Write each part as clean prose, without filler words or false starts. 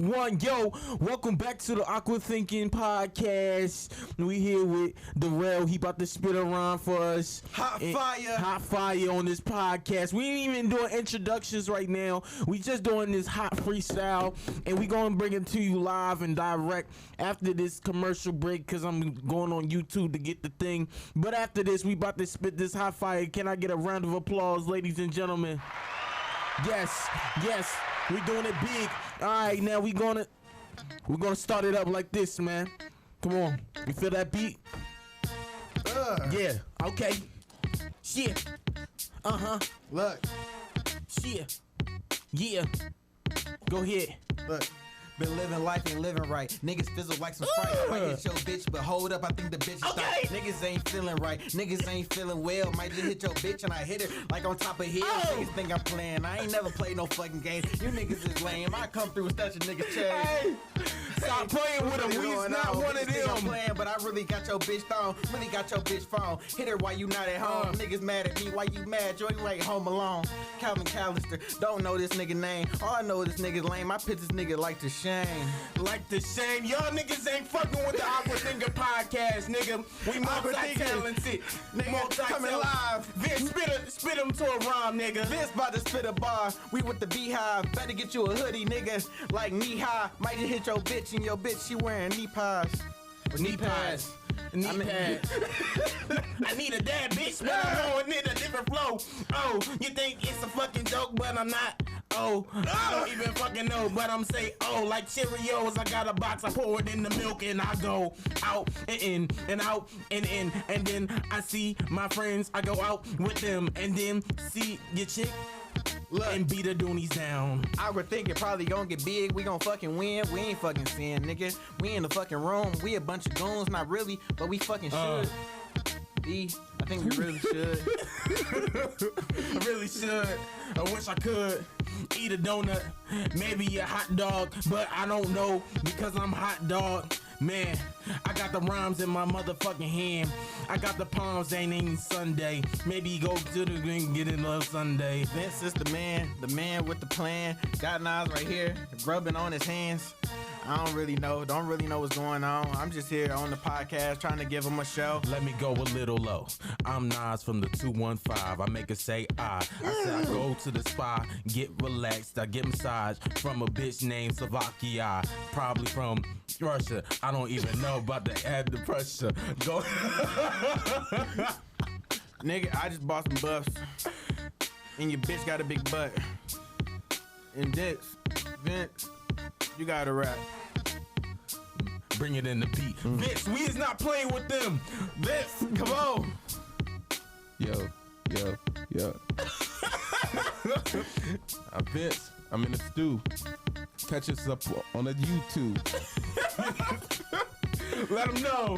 1. Yo, welcome back to the Awkward Thinking Podcast. We here with Darrell. He about to spit a rhyme for us. Hot fire on this podcast. We ain't even doing introductions right now. We just doing this hot freestyle, and we gonna bring it to you live and direct after this commercial break, because I'm going on YouTube to get the thing. But after this, we about to spit this hot fire. Can I get a round of applause, ladies and gentlemen? Yes, we doing it big. All right, now we're gonna start it up like this, man. Come on, you feel that beat? Yeah. Okay. Shit. Look. Shit. Yeah. Go ahead. Look. Been living life, ain't living right. Niggas fizzle like some Sprite. Might hit your bitch, but hold up, I think the bitch is okay. Niggas ain't feeling right. Niggas ain't feeling well. Might just hit your bitch and I hit her like on top of hills. Niggas think I'm playing. I ain't never played no fucking game. You niggas is lame. I come through and touch a nigga's chest. Hey. Stop playing with him. We's not one of them. I'm playing, but I really got your bitch phone. Really got your bitch phone. Hit her while you not at home. Niggas mad at me. Why you mad? You ain't home alone. Calvin Callister. Don't know this nigga name. All I know is this nigga lame. I pitch this nigga like the shame. Like the shame. Y'all niggas ain't fucking with the Awkward Thinker Podcast, nigga. We multi-talented. Nigga, coming live. Vince, spit him to a rhyme, nigga. Vince about to spit a bar. We with the beehive. Better get you a hoodie, nigga. Like knee high. Might just hit your bitch. And your bitch, she wearing knee pads. Knee pads. I need a dad, bitch, but I'm going in a different flow. Oh, you think it's a fucking joke, but I'm not. Oh, I don't even fucking know, but I'm say, oh, like Cheerios, I got a box, I pour it in the milk, and I go out and in, and out and in, and then I see my friends, I go out with them, and then see your chick. Look, and beat the doonies down. I would think it probably gonna get big. We gon' fucking win. We ain't fucking sin, nigga. We in the fucking room. We a bunch of goons, not really, but we fucking should. I think we really should. I really should. I wish I could eat a donut, maybe a hot dog, but I don't know because I'm hot dog. Man, I got the rhymes in my motherfucking hand. I got the palms, ain't even Sunday. Maybe go to the green and get it on Sunday. Vince is the man with the plan. Got Nas right here, rubbing on his hands. I don't really know what's going on. I'm just here on the podcast trying to give him a show. Let me go a little low. I'm Nas from the 215. I make it say I said I go to the spa, get relaxed. I get massage from a bitch named Slovakia. Probably from Russia. I don't even know about to add the pressure. Go. Nigga, I just bought some buffs. And your bitch got a big butt. And this, Vince, you gotta rap. Bring it in the beat. Vince, we is not playing with them. Vince, come on. Yo. I'm Vince. I'm in the stew. Catch us up on the YouTube. Let them know.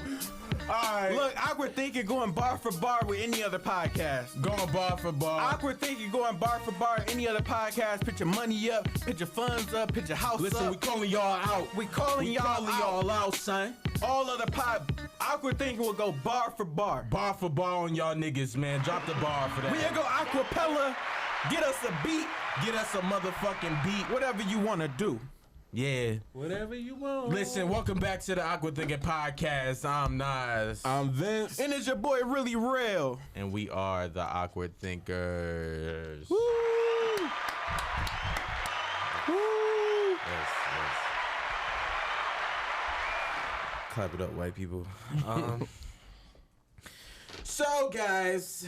Alright. Look, Awkward Thinking going bar for bar with any other podcast. Going bar for bar. Awkward Thinking going bar for bar with any other podcast. Put your money up, put your funds up, put your house up. Listen, we calling y'all out. We calling y'all out, son. All other Awkward Thinking will go bar for bar. Bar for bar on y'all niggas, man. Drop the bar for that. We gonna go acapella. Get us a beat. Get us a motherfucking beat. Whatever you wanna do. Yeah. Whatever you want. Listen, welcome back to the Awkward Thinking Podcast. I'm Nas. I'm Vince. And it's your boy Really Real. And we are the Awkward Thinkers. Woo! Woo! Yes. Clap it up, white people. So, guys,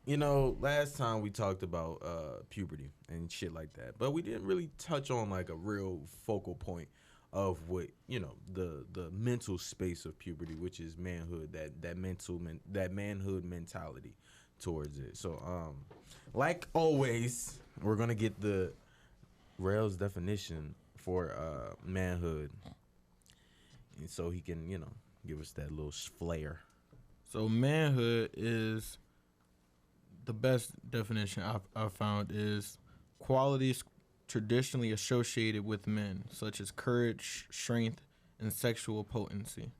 you know, last time we talked about puberty and shit like that, but we didn't really touch on like a real focal point of what, you know, the mental space of puberty, which is manhood, that manhood mentality towards it. So, like always, we're gonna get the Rail's definition for manhood, and so he can, you know, give us that little flair. So manhood is, the best definition I've found is qualities traditionally associated with men, such as courage, strength, and sexual potency.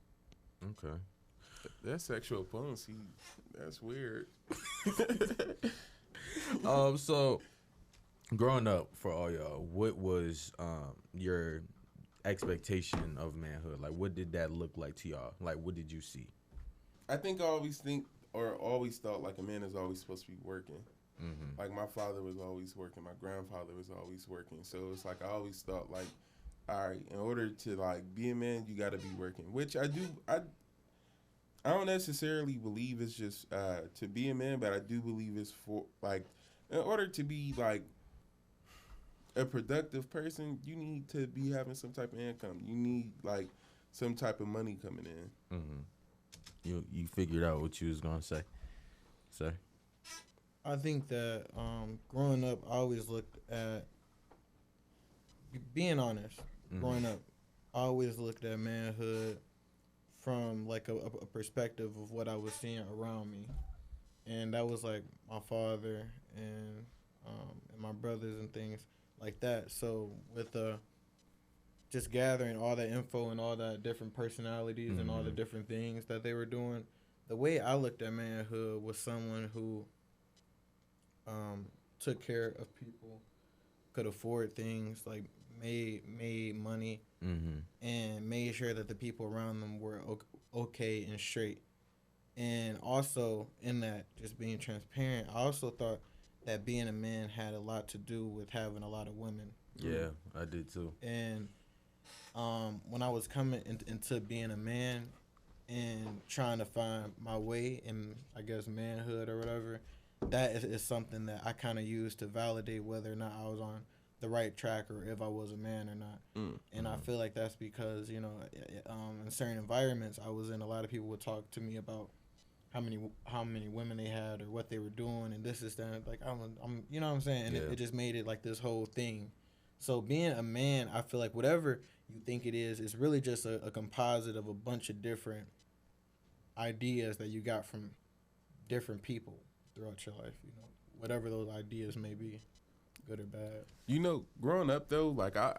Okay. That sexual potency, that's weird. So growing up, for all y'all, what was your expectation of manhood? Like, what did that look like to y'all? Like, what did you see? I always thought like a man is always supposed to be working. Mm-hmm. Like my father was always working, my grandfather was always working. So it's like I always thought like, all right, in order to like be a man, you got to be working. Which I do. I don't necessarily believe it's just to be a man, but I do believe it's for like in order to be like a productive person, you need to be having some type of income. You need like some type of money coming in. Mm-hmm. You figured out what you was gonna say, sir. I think that growing up, I always looked at being honest. Mm-hmm. Growing up, I always looked at manhood from like a perspective of what I was seeing around me, and that was like my father and my brothers and things like that. So with just gathering all that info and all that different personalities and all the different things that they were doing, the way I looked at manhood was someone who took care of people, could afford things, like made money, and made sure that the people around them were okay and straight. And also in that, just being transparent, I also thought that being a man had a lot to do with having a lot of women. Yeah, I did too. And when I was coming into being a man and trying to find my way in, I guess, manhood or whatever, that is something that I kind of used to validate whether or not I was on the right track or if I was a man or not. And I feel like that's because, you know, in certain environments I was in, a lot of people would talk to me about how many women they had or what they were doing and this is that. Like I'm you know what I'm saying? And it just made it like this whole thing. So being a man, I feel like whatever you think it is, it's really just a composite of a bunch of different ideas that you got from different people throughout your life, you know, whatever those ideas may be, good or bad. You know, growing up though, like I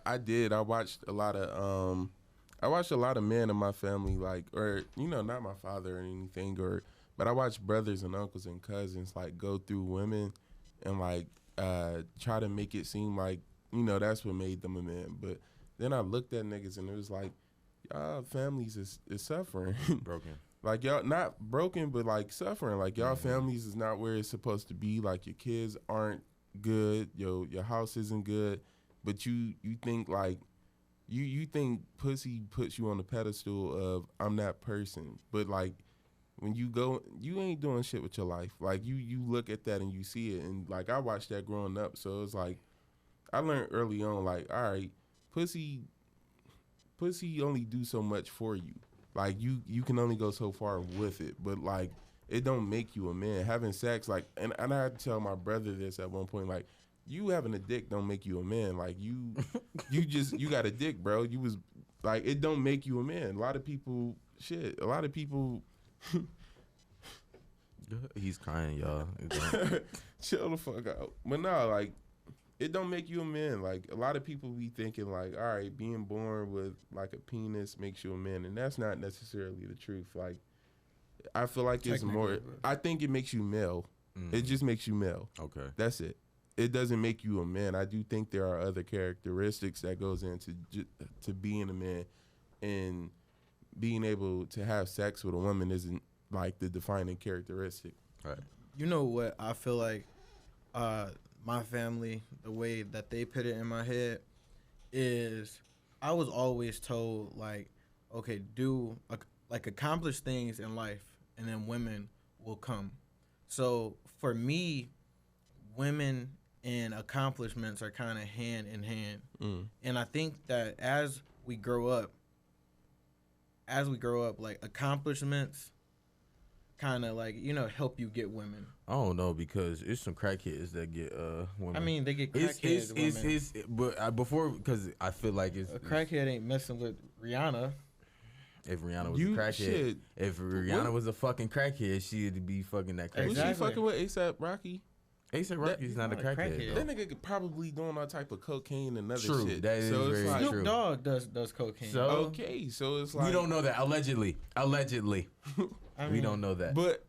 watched a lot of men in my family, like, or, you know, not my father or anything, but I watched brothers and uncles and cousins like go through women and like try to make it seem like, you know, that's what made them a man. But then I looked at niggas and it was like, y'all families is suffering. Broken. Like, y'all not broken, but like suffering. Like, y'all families is not where it's supposed to be. Like, your kids aren't good. Your house isn't good. But you think like, you think pussy puts you on the pedestal of I'm that person. But like, when you go, you ain't doing shit with your life. Like, you look at that and you see it. And like, I watched that growing up. So it's like, I learned early on, like, all right, pussy only do so much for you. Like, you can only go so far with it, but like, it don't make you a man. Having sex, like, and I had to tell my brother this at one point, like, you having a dick don't make you a man. Like, you got a dick, bro. You was like, it don't make you a man. A lot of people. He's crying, y'all. Chill the fuck out. But no, like, it don't make you a man. Like, a lot of people be thinking like, all right, being born with like a penis makes you a man, and that's not necessarily the truth. Like, I feel like it's more. I think it makes you male. It just makes you male. Okay, that's it. It doesn't make you a man. I do think there are other characteristics that goes into to being a man, and being able to have sex with a woman isn't like the defining characteristic. Right. You know what I feel like? My family, the way that they put it in my head is I was always told, like, okay, accomplish things in life and then women will come. So for me, women and accomplishments are kind of hand in hand. And I think that as we grow up, like, accomplishments kind of like, you know, help you get women. I don't know, because it's some crackheads that get women. I mean, they get crackheads women. But before, because I feel like it's... A crackhead ain't messing with Rihanna. If Rihanna was a crackhead. If Rihanna was a fucking crackhead, she'd be fucking that crackhead. Was she fucking with A$AP Rocky? A$AP Rocky's not a crackhead. That nigga probably doing all type of cocaine and other true, shit. That is so very like, true. Snoop Dogg does cocaine. So, okay, so it's like... We don't know that. Allegedly. We don't know that. But...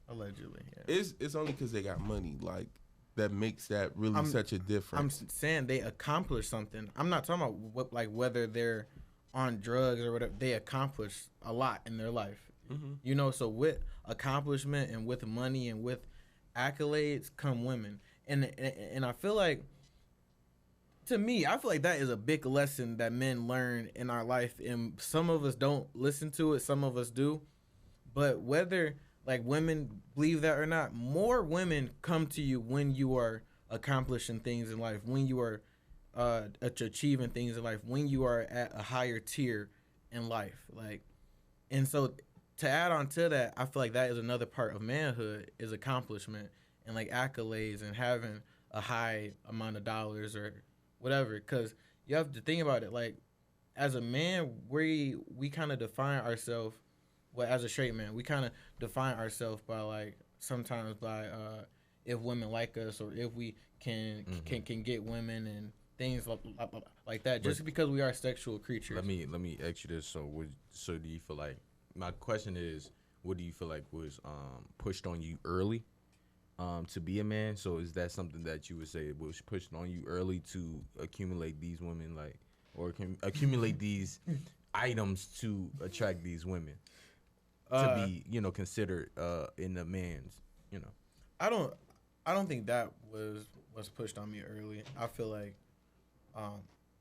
Allegedly, yeah. It's only because they got money, like, that makes that really such a difference. I'm saying they accomplish something. I'm not talking about whether they're on drugs or whatever, they accomplish a lot in their life. You know, so with accomplishment and with money and with accolades come women. And I feel like, to me, I feel like that is a big lesson that men learn in our life. And some of us don't listen to it, some of us do. But whether like women believe that or not, more women come to you when you are accomplishing things in life, when you are achieving things in life, when you are at a higher tier in life. Like, and so to add on to that, I feel like that is another part of manhood, is accomplishment and like accolades and having a high amount of dollars or whatever. Because you have to think about it, like, as a man, we kind of define ourselves, well, as a straight man, we kind of define ourselves by like sometimes by if women like us or if we can get women and things like that, just because we are sexual creatures. Let me ask you this. So do you feel like, my question is, what do you feel like was pushed on you early to be a man? So is that something that you would say was pushed on you early to accumulate these women, like, or can accumulate these items to attract these women to be, you know, considered in a man's, you know? I don't think that was pushed on me early. I feel like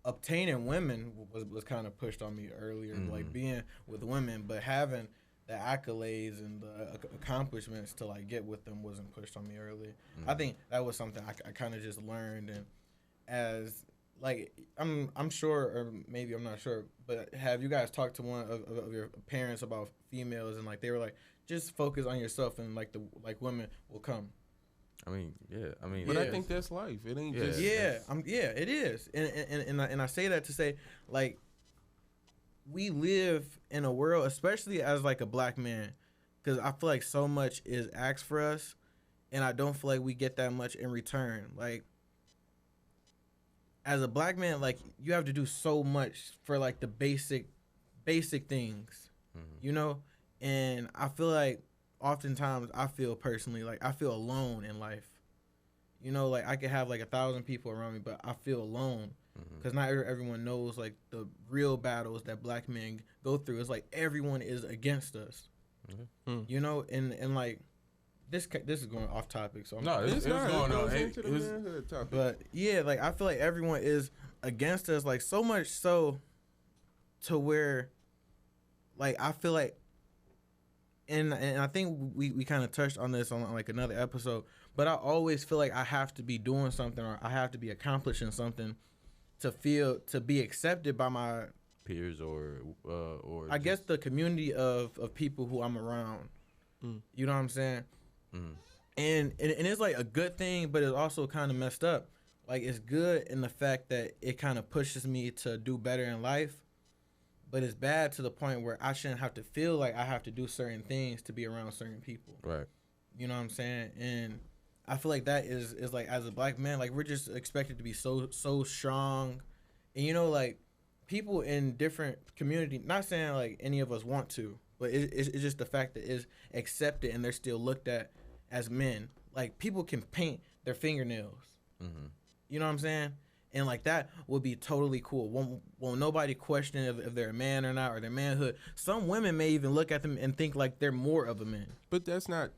obtaining women was kind of pushed on me earlier, like being with women, but having the accolades and the accomplishments to like get with them wasn't pushed on me early. I think that was something I kind of just learned, and as like I'm sure, or maybe I'm not sure, but have you guys talked to one of your parents about females, and like they were like, just focus on yourself and like women will come. I mean, yeah. I mean, but I think that's life. It ain't just. Yeah, it is, and I say that to say, like, we live in a world, especially as like a black man, because I feel like so much is asked for us, and I don't feel like we get that much in return. Like, as a black man, like, you have to do so much for like the basic things, you know, and I feel like oftentimes I feel personally like I feel alone in life. You know, like I could have like 1,000 people around me, but I feel alone because not everyone knows like the real battles that black men go through. It's like everyone is against us, you know, and like this is going off topic, so It's going on. But yeah, like I feel like everyone is against us, like so much so to where, like, I feel like. And I think we kind of touched on this on like another episode, but I always feel like I have to be doing something or I have to be accomplishing something to be accepted by my peers or I guess the community of people who I'm around. You know what I'm saying? And it's like a good thing, but it's also kind of messed up. Like, it's good in the fact that it kind of pushes me to do better in life. But it's bad to the point where I shouldn't have to feel like I have to do certain things to be around certain people. Right. You know what I'm saying? And I feel like that is like, as a black man, like, we're just expected to be so strong. And, you know, like, people in different community, not saying like any of us want to, but it's just the fact that it's accepted and they're still looked at as men. Like, people can paint their fingernails. You know what I'm saying? And like that would be totally cool. Won't nobody question if they're a man or not, or their manhood. Some women may even look at them and think like they're more of a man. But that's not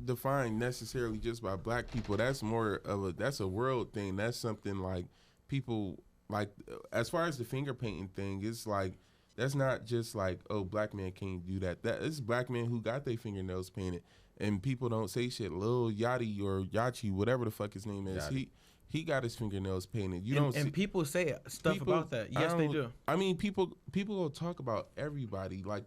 defined necessarily just by black people. That's more of that's a world thing. That's something like people like, as far as the finger painting thing, it's like, that's not just like, oh, black men can't do that. That is black men who got their fingernails painted, and people don't say shit. Lil Yachty or Yachi, whatever the fuck his name is, Yachty. He got his fingernails painted. And people say stuff about that. Yes, they do. I mean, people will talk about everybody. Like,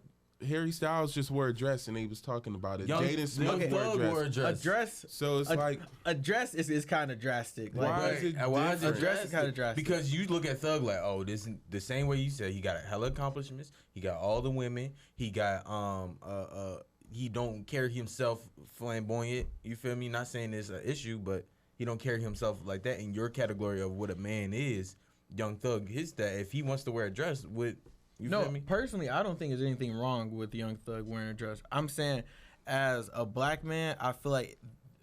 Harry Styles just wore a dress and they was talking about it. Jaden Smith wore a dress. A dress. So it's like a dress is kind of drastic. Like, why is it different? A dress is kind of drastic because you look at Thug like, oh, this is the same way you said. He got hella accomplishments. He got all the women. He got he don't carry himself flamboyant. You feel me? Not saying it's an issue, but he don't carry himself like that. In your category of what a man is, Young Thug hits that. If he wants to wear a dress, feel me? Personally, I don't think there's anything wrong with Young Thug wearing a dress. I'm saying, as a black man, I feel like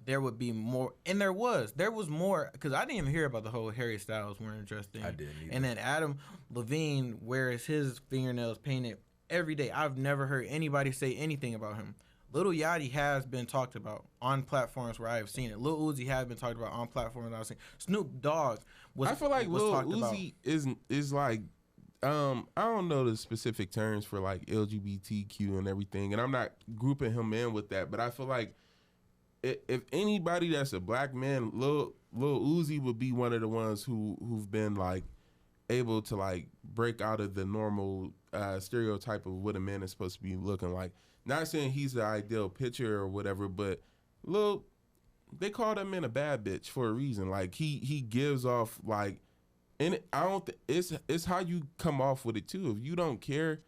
there would be more, and there was more, because I didn't even hear about the whole Harry Styles wearing a dress thing. I didn't either. And then Adam Levine wears his fingernails painted every day. I've never heard anybody say anything about him. Lil Yachty has been talked about on platforms where I have seen it. Lil Uzi has been talked about on platforms I've seen. Snoop Dogg was. I feel like was Lil talked about. Uzi is like, I don't know the specific terms for like LGBTQ and everything, and I'm not grouping him in with that, but I feel like if anybody that's a black man, Lil Uzi would be one of the ones who've been like able to like break out of the normal stereotype of what a man is supposed to be looking like. Not saying he's the ideal picture or whatever, but they call that man a bad bitch for a reason. Like he gives off like, and I don't. It's how you come off with it too. If you don't care,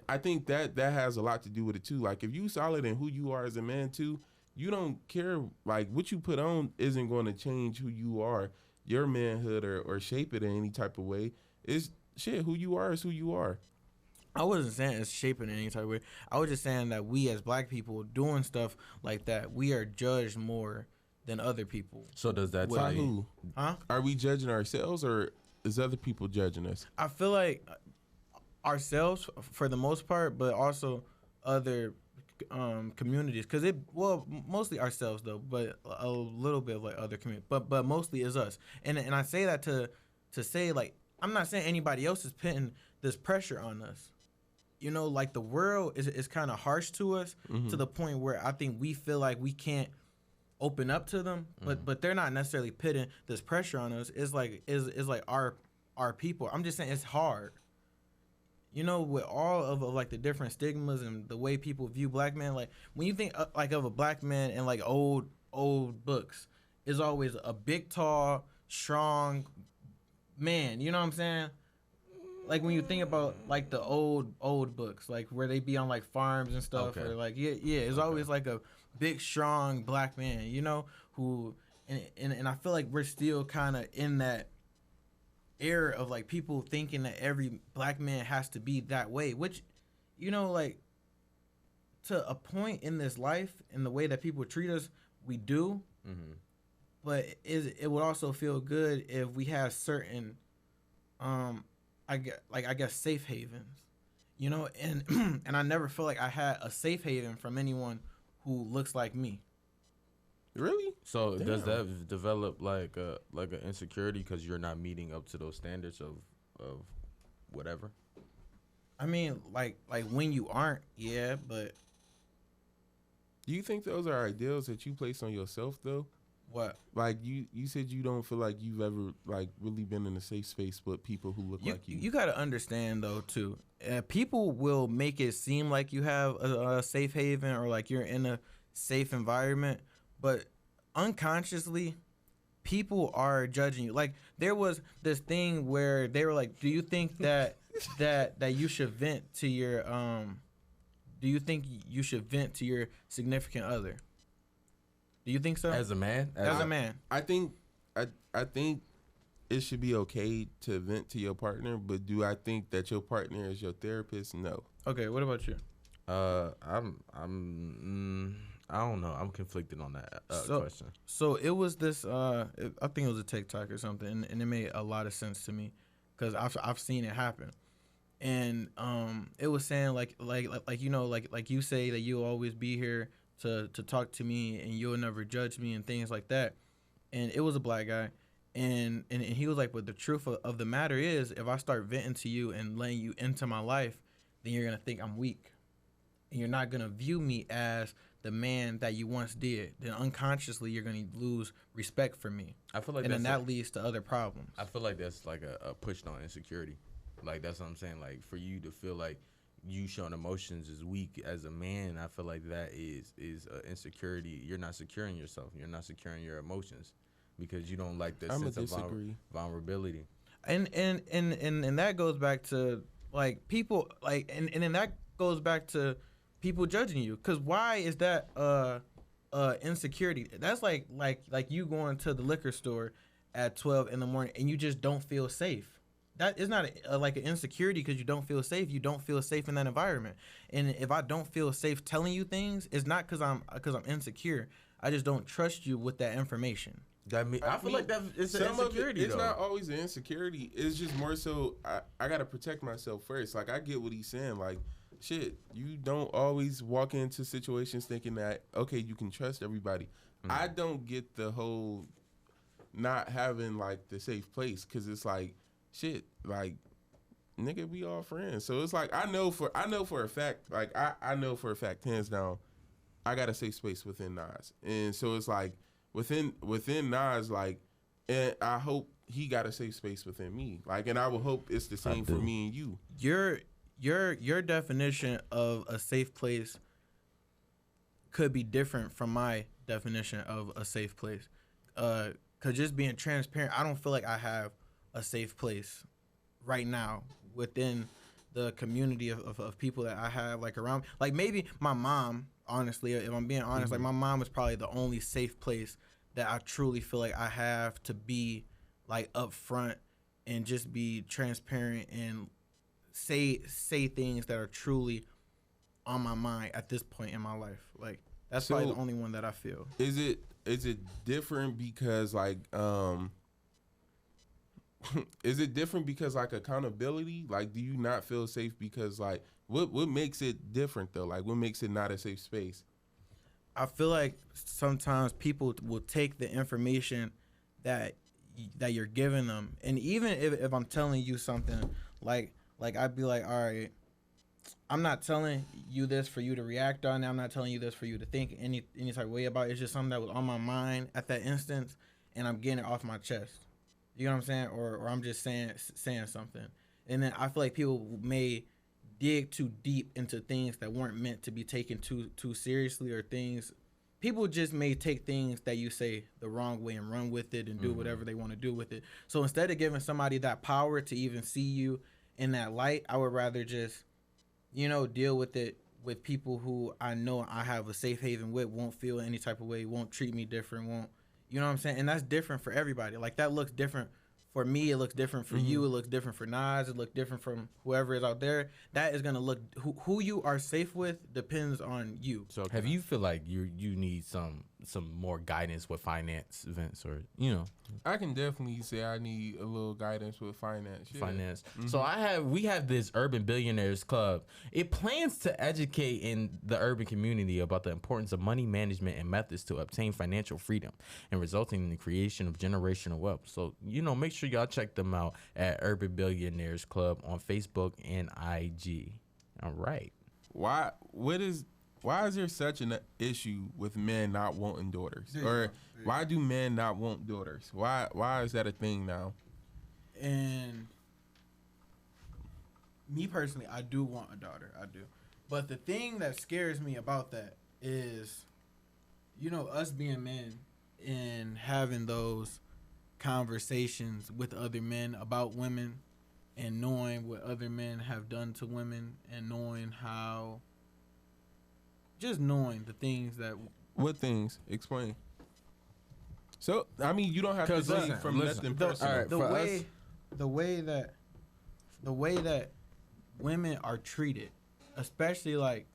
I think that has a lot to do with it too. Like if you solid in who you are as a man too, you don't care. Like what you put on isn't going to change who you are, your manhood, or shape it in any type of way. It's shit. Who you are is who you are. I wasn't saying it's shaping in any type of way. I was just saying that we as black people doing stuff like that, we are judged more than other people. So does that By tell you? who? Huh? Are we judging ourselves or is other people judging us? I feel like ourselves for the most part, but also other communities, because mostly ourselves though, but a little bit of like other communities, but mostly is us. And I say that to say, like, I'm not saying anybody else is putting this pressure on us. You know, like the world is kind of harsh to us, to the point where I think we feel like we can't open up to them, but they're not necessarily putting this pressure on us. It's like our people. I'm just saying it's hard. You know, with all of like the different stigmas and the way people view black men, like when you think like of a black man in like old books, is always a big, tall, strong man. You know what I'm saying? Like when you think about like the old books, like where they be on like farms and stuff, Okay. or like it's always like a big, strong black man. You know, who and I feel like we're still kind of in that era of like people thinking that every black man has to be that way, which, you know, like to a point in this life and the way that people treat us, we do. Mm-hmm. But it would also feel good if we have certain, I guess safe havens, you know, and and I never feel like I had a safe haven from anyone who looks like me. Really? So does Damn. that develop like an insecurity because you're not meeting up to those standards of whatever? I mean, like when you aren't, yeah, but Do you think those are ideals that you place on yourself though? what? Like you said you don't feel like you've ever like really been in a safe space with people who look like you. You got to understand though too. People will make it seem like you have a safe haven or like you're in a safe environment, but unconsciously, people are judging you. Like there was this thing where they were like, "Do you think that that you should vent to your Do you think you should vent to your significant other? Do you think so? As a man? As a man. I think it should be okay to vent to your partner, but do I think that your partner is your therapist? No. Okay, what about you? I don't know. I'm conflicted on that question. So it was this. I think it was a TikTok or something, and it made a lot of sense to me because I've seen it happen, and it was saying like you know like you say that you'll always be here to talk to me and you'll never judge me and things like that, and it was a black guy, and he was like, but the truth of the matter is, if I start venting to you and letting you into my life, then you're gonna think I'm weak, and you're not gonna view me as the man that you once did. Then unconsciously you're gonna lose respect for me. I feel like and then that's that leads to other problems. I feel like that's like a push on insecurity. Like that's what I'm saying. Like for you to feel like you showing emotions is weak as a man, I feel like that is insecurity. You're not securing yourself. You're not securing your emotions because you don't like the sense of vulnerability. And that goes back to like people like and then that goes back to people judging you, because why is that insecurity? That's like you going to the liquor store at 12 in the morning and you just don't feel safe. That is not like an insecurity because you don't feel safe. You don't feel safe in that environment. And if I don't feel safe telling you things, it's not because I'm insecure. I just don't trust you with that information. I feel like that is an insecurity. It's though. not always an insecurity. It's just more so I gotta protect myself first. Like I get what he's saying. Like shit, you don't always walk into situations thinking that okay, you can trust everybody. I don't get the whole not having like the safe place because it's like shit, like nigga, we all friends. So it's like I know for a fact, like I know for a fact, hands down, I got a safe space within Nas, and so it's like within Nas, like, and I hope he got a safe space within me, like, and I would hope it's the same for me and you. Your definition of a safe place could be different from my definition of a safe place. Cause just being transparent, I don't feel like I have a safe place right now within the community of people that I have like around. Like maybe my mom, honestly, if I'm being honest, like my mom is probably the only safe place that I truly feel like I have to be like upfront and just be transparent and say things that are truly on my mind at this point in my life. Like that's probably the only one that I feel. Is it different because like is it different because like accountability? Like do you not feel safe because like what makes it different though? Like what makes it not a safe space? I feel like sometimes people will take the information that you're giving them, and even if I'm telling you something, like I'd be like, all right, I'm not telling you this for you to react on. I'm not telling you this for you to think any type of way about it. It's just something that was on my mind at that instance, and I'm getting it off my chest. You know what I'm saying? Or I'm just saying something, and then I feel like people may dig too deep into things that weren't meant to be taken too seriously, or things people just may take things that you say the wrong way and run with it and do whatever they want to do with it. So instead of giving somebody that power to even see you in that light, I would rather just, deal with it with people who I know I have a safe haven with, won't feel any type of way, won't treat me different, won't, you know what I'm saying? And that's different for everybody. Like that looks different for me, it looks different for you, it looks different for Nas, it looks different from whoever is out there. That is gonna look who you are safe with depends on you. So have you feel like you need some more guidance with finance, Vince, or I can definitely say I need a little guidance with finance. Yeah. Finance. So we have this Urban Billionaires Club. It plans to educate in the urban community about the importance of money management and methods to obtain financial freedom and resulting in the creation of generational wealth. So, make sure y'all check them out at Urban Billionaires Club on Facebook and IG. All right. Why is there such an issue with men not wanting daughters? Or why do men not want daughters? Why is that a thing now? And me personally, I do want a daughter. I do. But the thing that scares me about that is, us being men and having those conversations with other men about women and knowing what other men have done to women and knowing the things that... What things? Explain. So, I mean, you don't have to say from nothing personal. Right, the way that women are treated, especially like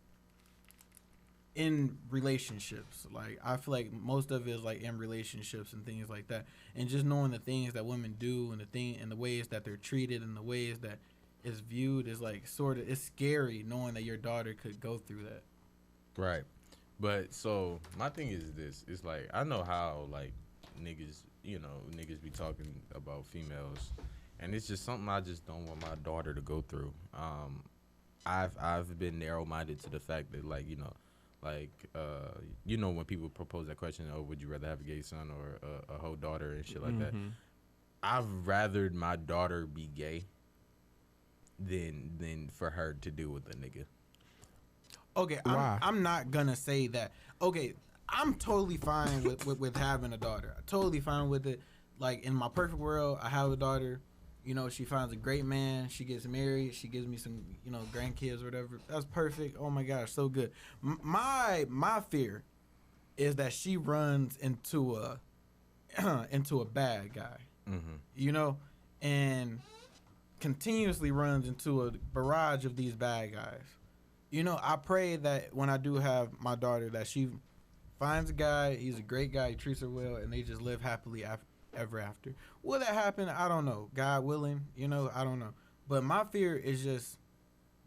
in relationships, like I feel like most of it is like in relationships and things like that, and just knowing the things that women do and the ways that they're treated and the ways that it's viewed is like it's scary knowing that your daughter could go through that. Right. But so my thing is this. It's like I know how like niggas be talking about females, and it's just something I just don't want my daughter to go through. I've been narrow-minded to the fact that like when people propose that question, would you rather have a gay son or a whole daughter and shit like that? I've rathered my daughter be gay than for her to deal with a nigga. Okay, I'm not gonna say that. Okay, I'm totally fine with having a daughter. I'm totally fine with it. Like in my perfect world, I have a daughter. She finds a great man. She gets married. She gives me some, grandkids or whatever. That's perfect. Oh my gosh, so good. My fear is that she runs into a bad guy, and continuously runs into a barrage of these bad guys. I pray that when I do have my daughter, that she finds a guy, he's a great guy, he treats her well, and they just live happily ever after. Will that happen? I don't know. God willing, I don't know. But my fear is just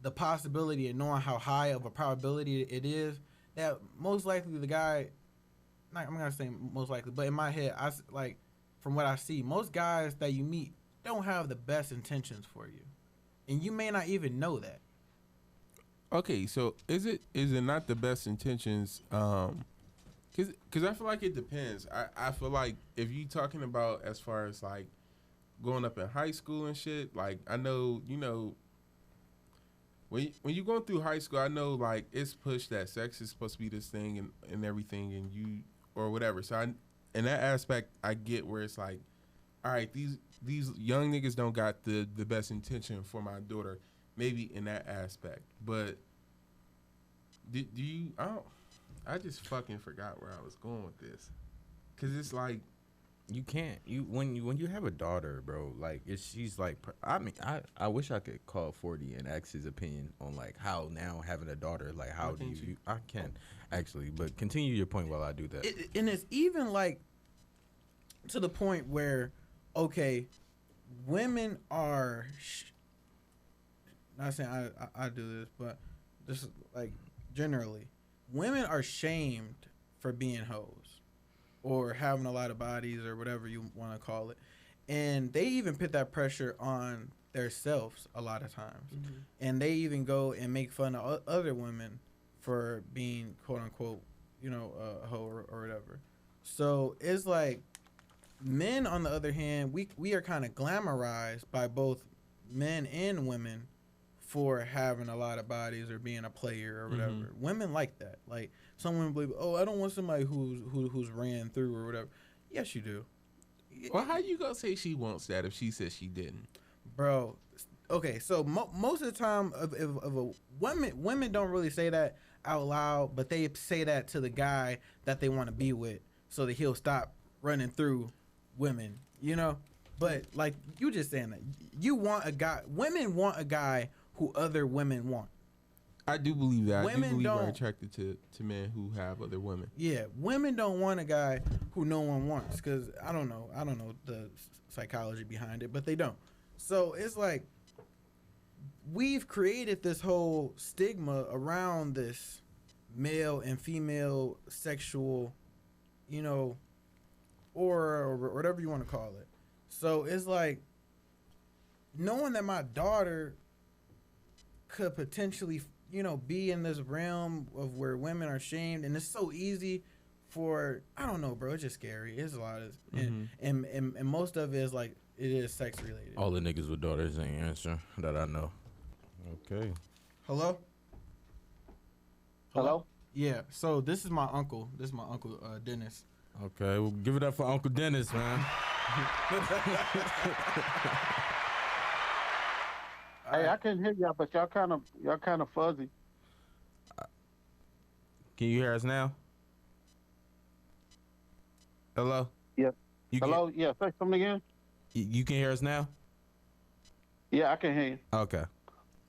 the possibility of knowing how high of a probability it is that most likely the guy, I'm not gonna say most likely, but in my head, from what I see, most guys that you meet don't have the best intentions for you, and you may not even know that. Okay, so is it not the best intentions? Cause I feel like it depends. I feel like if you talking about as far as like growing up in high school and shit, like I know when you going through high school, I know like it's pushed that sex is supposed to be this thing and everything, and you or whatever. So in that aspect, I get where it's like, all right, these young niggas don't got the best intention for my daughter, maybe in that aspect. But do you? I just fucking forgot where I was going with this, cause it's like You can't. When you have a daughter, bro, like she's like. I mean, I wish I could call 40 and ask his opinion on like how now having a daughter, like how do you? I can actually, but continue your point while I do that. And it's even like to the point where, okay, women are. Not saying I do this, but just like generally, women are shamed for being hoes or having a lot of bodies or whatever you want to call it. And they even put that pressure on themselves a lot of times. Mm-hmm. And they even go and make fun of other women for being, quote unquote, a hoe or whatever. So it's like men, on the other hand, we are kind of glamorized by both men and women for having a lot of bodies or being a player or whatever. Mm-hmm. Women like that. Like some women believe, oh, I don't want somebody who's ran through or whatever. Yes, you do. Well, how you gonna say she wants that if she says she didn't, bro? Okay, so most of the time, women don't really say that out loud, but they say that to the guy that they want to be with, so that he'll stop running through women. But like you just saying that you want a guy. Women want a guy who other women want. I do believe that. Women I do believe are attracted to men who have other women. Yeah, women don't want a guy who no one wants, because I don't know the psychology behind it, but they don't. So it's like we've created this whole stigma around this male and female sexual, or whatever you want to call it. So it's like knowing that my daughter could potentially, be in this realm of where women are shamed, and it's so easy for, I don't know, bro. It's just scary. It's a lot of, and most of it is like it is sex related. All the niggas with daughters ain't answer that I know. Okay. Hello. Hello. Yeah. So this is my uncle. Dennis. Okay, well, give it up for Uncle Dennis, man. Hey, I can hear y'all, but y'all kind of fuzzy. Can you hear us now? Hello? Yep. Hello? Yeah, say something again. You can hear us now? Yeah, I can hear you. Okay.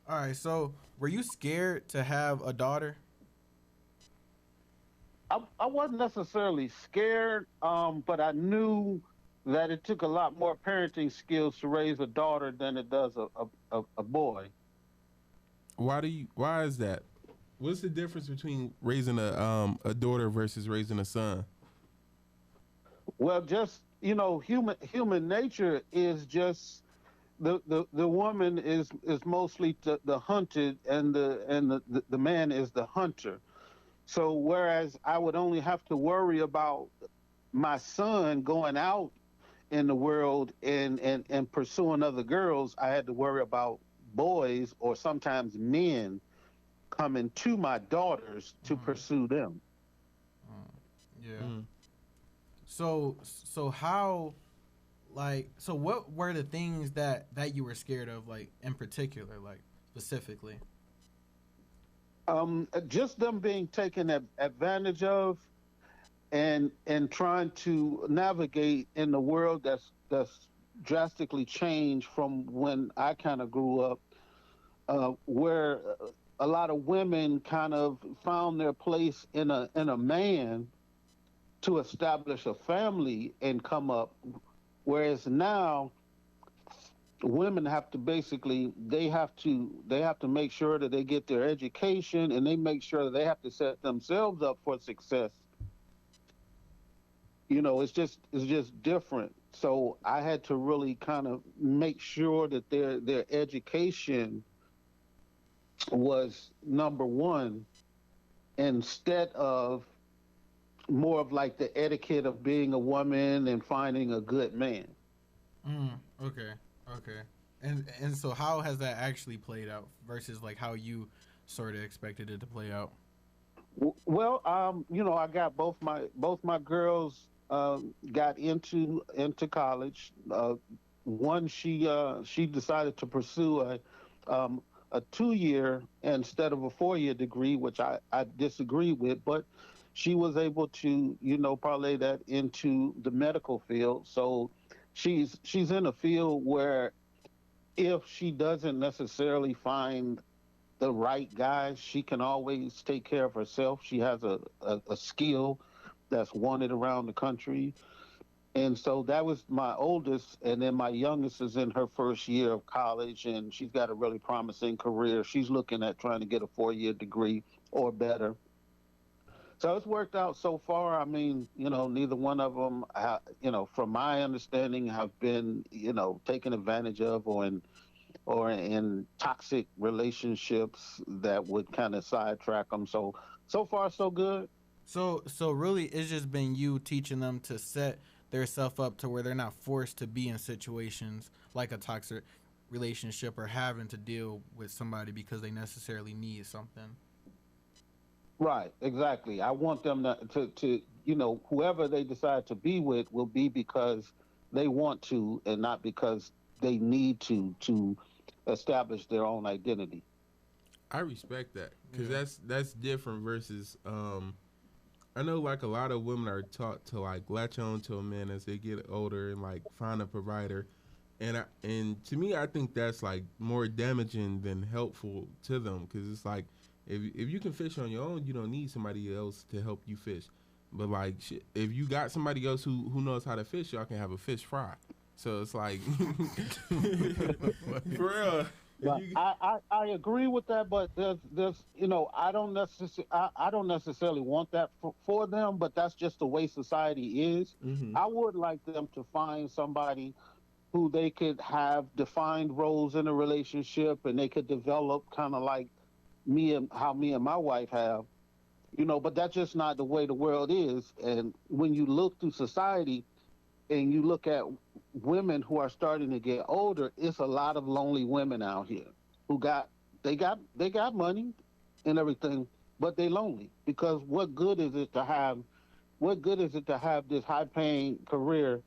All right, so were you scared to have a daughter? I wasn't necessarily scared, but I knew that it took a lot more parenting skills to raise a daughter than it does a boy. Why is that? What's the difference between raising a daughter versus raising a son? Well, just human nature is just the woman is mostly the hunted, and the man is the hunter. So whereas I would only have to worry about my son going out in the world and pursuing other girls, I had to worry about boys or sometimes men coming to my daughters to pursue them. Yeah. So how, like, so what were the things that you were scared of, like, in particular, like, specifically? Just them being taken advantage of, and trying to navigate in the world that's drastically changed from when I kind of grew up, where a lot of women kind of found their place in a man to establish a family and come up. Whereas now, women have to basically they have to make sure that they get their education, and they make sure that they have to set themselves up for success. It's just different. So I had to really kind of make sure that their education was number one, instead of more of like the etiquette of being a woman and finding a good man. Okay. Okay. And so how has that actually played out versus like how you sort of expected it to play out? Well, I got both my girls got into college. One, she decided to pursue a 2 year instead of a 4 year degree, which I disagree with, but she was able to parlay that into the medical field. So she's in a field where, if she doesn't necessarily find the right guy, she can always take care of herself. She has a skill that's wanted around the country. And so that was my oldest. And then my youngest is in her first year of college, and she's got a really promising career. She's looking at trying to get a 4 year degree or better. So it's worked out so far. I mean, neither one of them, from my understanding, have been, taken advantage of, or in toxic relationships that would kind of sidetrack them. So far so good. So really it's just been you teaching them to set their self up to where they're not forced to be in situations like a toxic relationship or having to deal with somebody because they necessarily need something. Right, exactly. I want them to whoever they decide to be with will be because they want to, and not because they need to establish their own identity. I respect that because that's different versus I know like a lot of women are taught to like latch on to a man as they get older and like find a provider, and to me I think that's like more damaging than helpful to them because it's like if you can fish on your own, you don't need somebody else to help you fish. But like shit, if you got somebody else who knows how to fish, y'all can have a fish fry. So it's like for real. But You, I agree with that, but there's I don't necessarily want that for them, but that's just the way society is. hmm I would like them to find somebody who they could have defined roles in a relationship, and they could develop kind of like me and my wife have. But that's just not the way the world is. And when you look through society and you look at women who are starting to get older, it's a lot of lonely women out here who they got money and everything, but they lonely because what good is it to have this high paying career,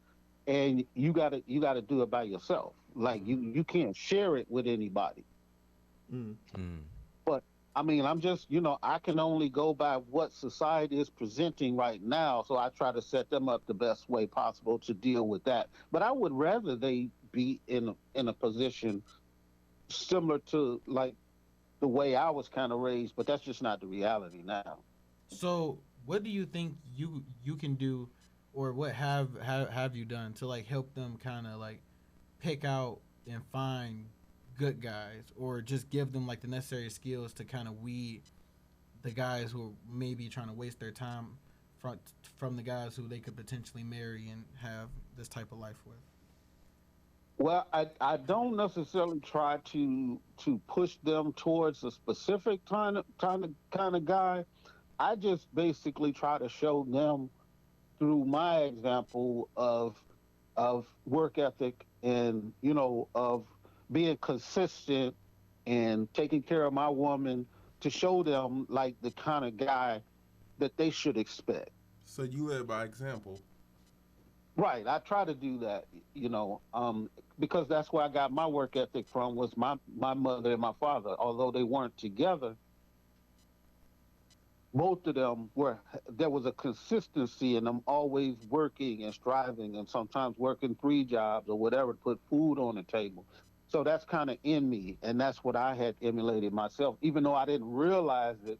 and you gotta do it by yourself. Like you can't share it with anybody. mm. Mm. But I mean, I can only go by what society is presenting right now. So I try to set them up the best way possible to deal with that. But I would rather they be in a position similar to like the way I was kind of raised, but that's just not the reality now. So what do you think you can do or what have you done to like help them kind of like pick out and find good guys or just give them like the necessary skills to kind of weed the guys who are maybe trying to waste their time from from the guys who they could potentially marry and have this type of life with. Well, I don't necessarily try to push them towards a specific kind of guy. I just basically try to show them through my example of work ethic, and of being consistent and taking care of my woman, to show them like the kind of guy that they should expect. So you live by example. Right, I try to do that, because that's where I got my work ethic from, was my mother and my father. Although they weren't together, both of them were. There was a consistency in them always working and striving, and sometimes working three jobs or whatever to put food on the table. So that's kind of in me, and that's what I had emulated myself, even though I didn't realize that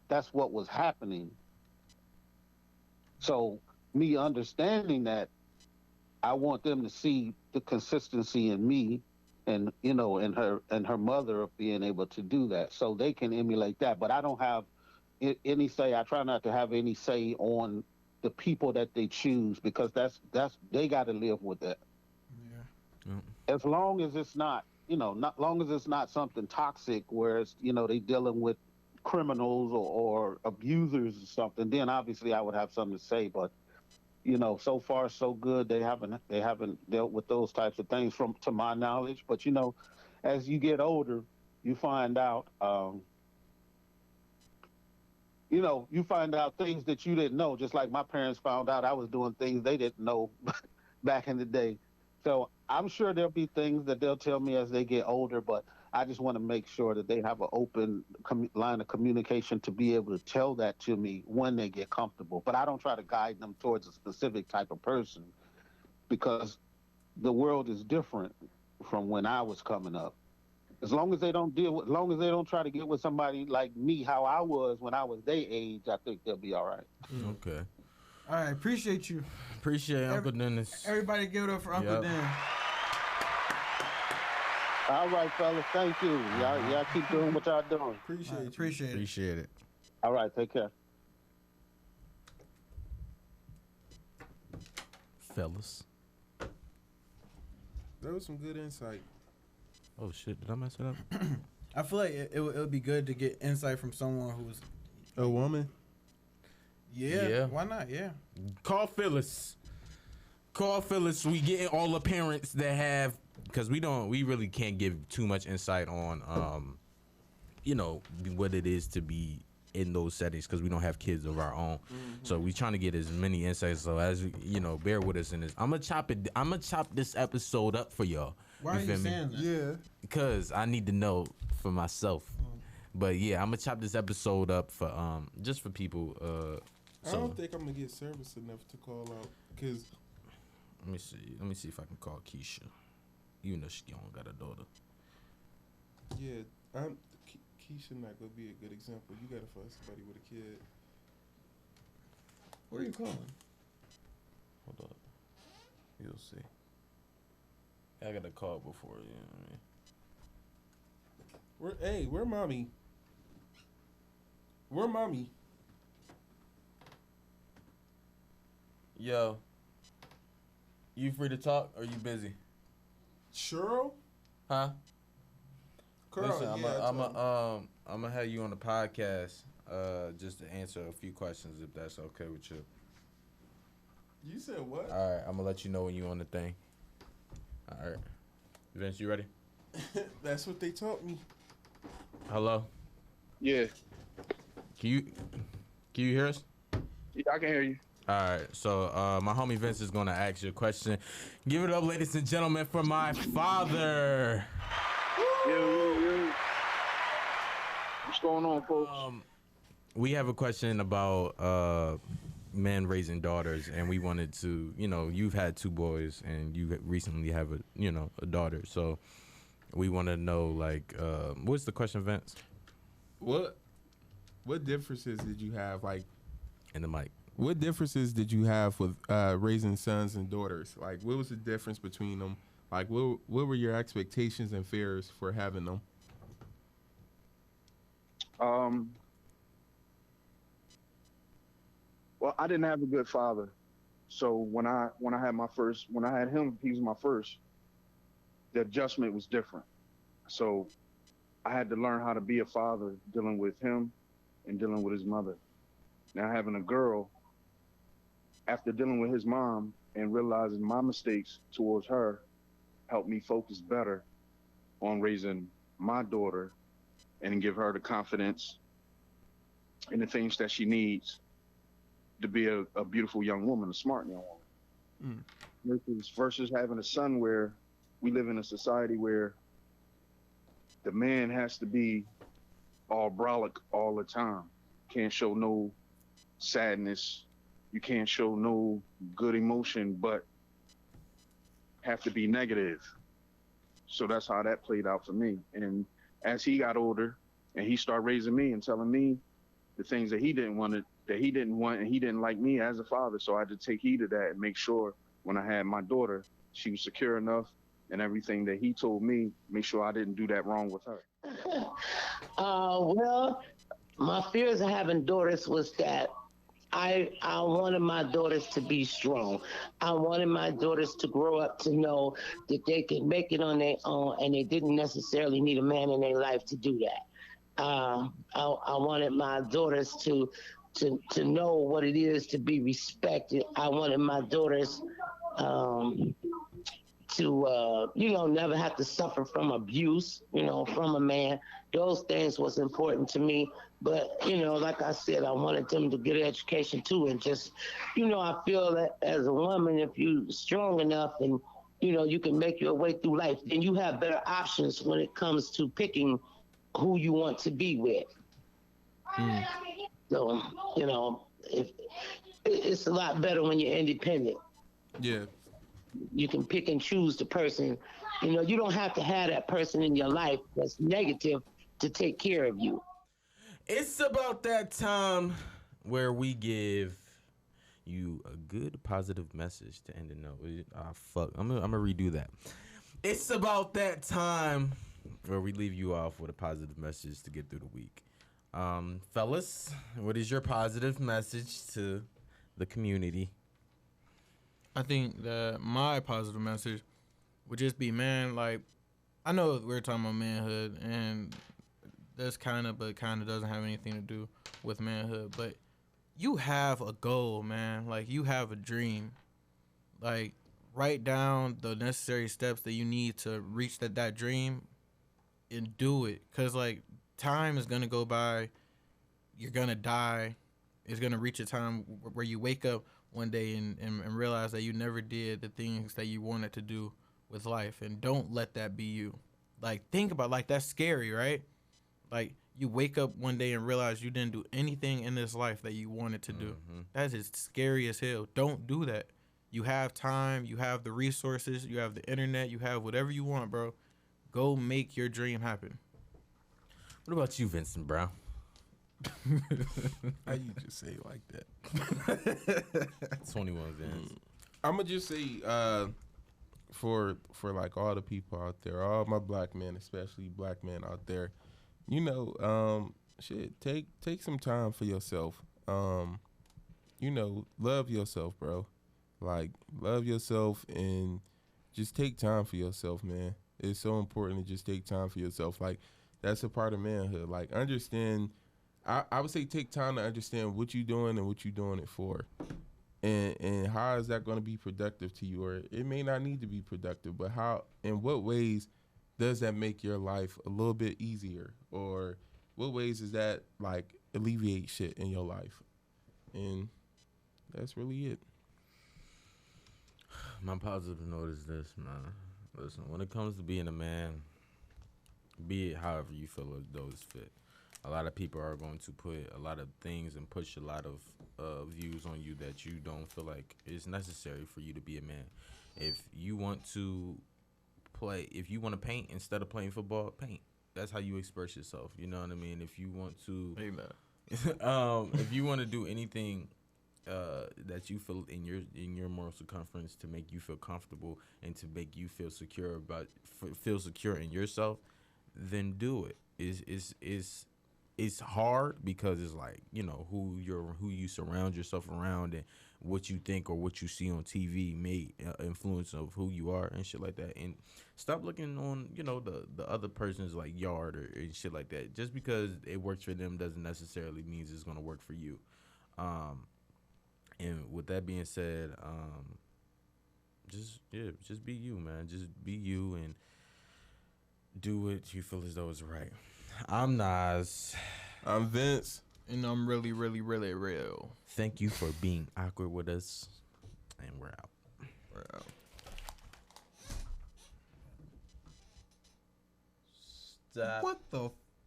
that's what was happening. So me understanding that, I want them to see the consistency in me, and and her mother of being able to do that, so they can emulate that. But I don't have any say. I try not to have any say on the people that they choose, because that's they got to live with that. Yeah. Mm. As long as it's not, not long as it's not something toxic where it's, they dealing with criminals or abusers or something, then obviously I would have something to say. But so far so good. They haven't dealt with those types of things from to my knowledge. But as you get older, you find out, you find out things that you didn't know. Just like my parents found out I was doing things they didn't know back in the day. So I'm sure there'll be things that they'll tell me as they get older, but I just want to make sure that they have an open line of communication to be able to tell that to me when they get comfortable. But I don't try to guide them towards a specific type of person, because the world is different from when I was coming up. As long as they don't as long as they don't try to get with somebody like me, how I was when I was their age, I think they'll be all right. Okay. All right, appreciate you. Appreciate Uncle Dennis. Everybody give it up for Uncle Yep. Dan. All right, fellas, thank you. Y'all keep doing what y'all doing. Appreciate you. Appreciate it. Appreciate it. All right, take care. Fellas. That was some good insight. Oh shit, did I mess it up? I feel like it would be good to get insight from someone who's A woman? Yeah. Why not? Yeah. Call Phyllis. Call Phyllis. We getting all the parents that have, because we really can't give too much insight on what it is to be in those settings, because we don't have kids of our own. So we trying to get as many insights. So as bear with us in this. I'm gonna chop this episode up for y'all. Why are you feel me? saying that? Yeah. Because I need to know for myself. But yeah, I'm gonna chop this episode up for just for people. I So don't think I'm gonna get service enough to call out, because let me see if I can call Keisha, even though she don't got a daughter. yeah, Keisha not gonna be a good example. You gotta find somebody with a kid. What are you calling? Hold up, you'll see. I gotta call before Where mommy? Where mommy? Yo, you free to talk or you busy? Cheryl? Huh? Carl, Listen, yeah, I'm gonna have you on the podcast, just to answer a few questions if that's okay with you. You said what? All right, I'm gonna let you know when you on the thing. All right, Vince, you ready? That's what they taught me. Hello. Yeah, Can you hear us? yeah, I can hear you. All right, so my homie Vince is gonna ask you a question. Give it up, ladies and gentlemen, for my father. Yo. What's going on, folks? We have a question about men raising daughters, and we wanted to, you've had two boys, and you recently have a daughter, so we want to know, like, what's the question, Vince? What differences did you have? Like, In the mic. what differences did you have with raising sons and daughters? Like, what was the difference between them? Like, what were your expectations and fears for having them? Well, I didn't have a good father, so when I had him, he was my first. The adjustment was different, so I had to learn how to be a father, dealing with him and dealing with his mother. Now having a girl, after dealing with his mom and realizing my mistakes towards her, helped me focus better on raising my daughter and give her the confidence and the things that she needs to be a beautiful young woman, a smart young woman. Versus having a son, where we live in a society where the man has to be all brolic all the time. Can't show no sadness. You can't show no good emotion, but have to be negative. So that's how that played out for me. And as he got older and he started raising me and telling me the things that he didn't want to that he didn't want, and he didn't like me as a father. So I had to take heed of that and make sure when I had my daughter, she was secure enough and everything that he told me, make sure I didn't do that wrong with her. Well, my fears of having daughters was that I wanted my daughters to be strong. I wanted my daughters to grow up to know that they could make it on their own and they didn't necessarily need a man in their life to do that. I wanted my daughters to know what it is to be respected. I wanted my daughters um, to never have to suffer from abuse, from a man. Those things was important to me. But, like I said, I wanted them to get an education too. And just, I feel that as a woman, if you're strong enough and, you can make your way through life, then you have better options when it comes to picking who you want to be with. So, if it's a lot better when you're independent. Yeah. You can pick and choose the person. You don't have to have that person in your life that's negative to take care of you. It's about that time where we give you a good positive message to end the note. Fuck. I'm gonna redo that. It's about that time where we leave you off with a positive message to get through the week. Fellas, what is your positive message to the community? I think that my positive message would just be, man, like, I know we're talking about manhood, and that's kind of doesn't have anything to do with manhood, but you have a goal, man. Like, you have a dream. Like, write down the necessary steps that you need to reach that dream and do it. Because, like, time is going to go by. You're going to die. It's going to reach a time where you wake up one day and realize that you never did the things that you wanted to do with life. And don't let that be you. Like, think about, like, that's scary, right? Like, you wake up one day and realize you didn't do anything in this life that you wanted to do. That is scary as hell. Don't do that. You have time. You have the resources. You have the internet. You have whatever you want, bro. Go make your dream happen. What about you, Vincent Brown? How you just say it like that? 21 Vince. I'm gonna just say, for like all the people out there, all my black men, especially black men out there, shit, take some time for yourself. Love yourself, bro. Like, love yourself and just take time for yourself, man. It's so important to just take time for yourself. Like, that's a part of manhood. Like, understand. I would say take time to understand what you're doing and what you're doing it for. And how is that going to be productive to you? Or it may not need to be productive, but in what ways does that make your life a little bit easier? Or what ways does that, like, alleviate shit in your life? And that's really it. My positive note is this, man. Listen, when it comes to being a man, be it however you feel as though it's fit. A lot of people are going to put a lot of things and push a lot of views on you that you don't feel like is necessary for you to be a man. If you want to paint instead of playing football, paint. That's how you express yourself. You know what I mean? If you want to, if you want to do anything that you feel in your moral circumference to make you feel comfortable and to make you feel secure in yourself, then do it. It's hard because it's like, who you surround yourself around and what you think or what you see on TV may influence of who you are and shit like that. And stop looking on, the other person's like yard and shit like that. Just because it works for them doesn't necessarily means it's gonna work for you. And with that being said, just be you, man. Just be you and do what you feel as though is right. I'm Nas. I'm Vince. And I'm really, really, really real. Thank you for being awkward with us. And we're out. Stop. What the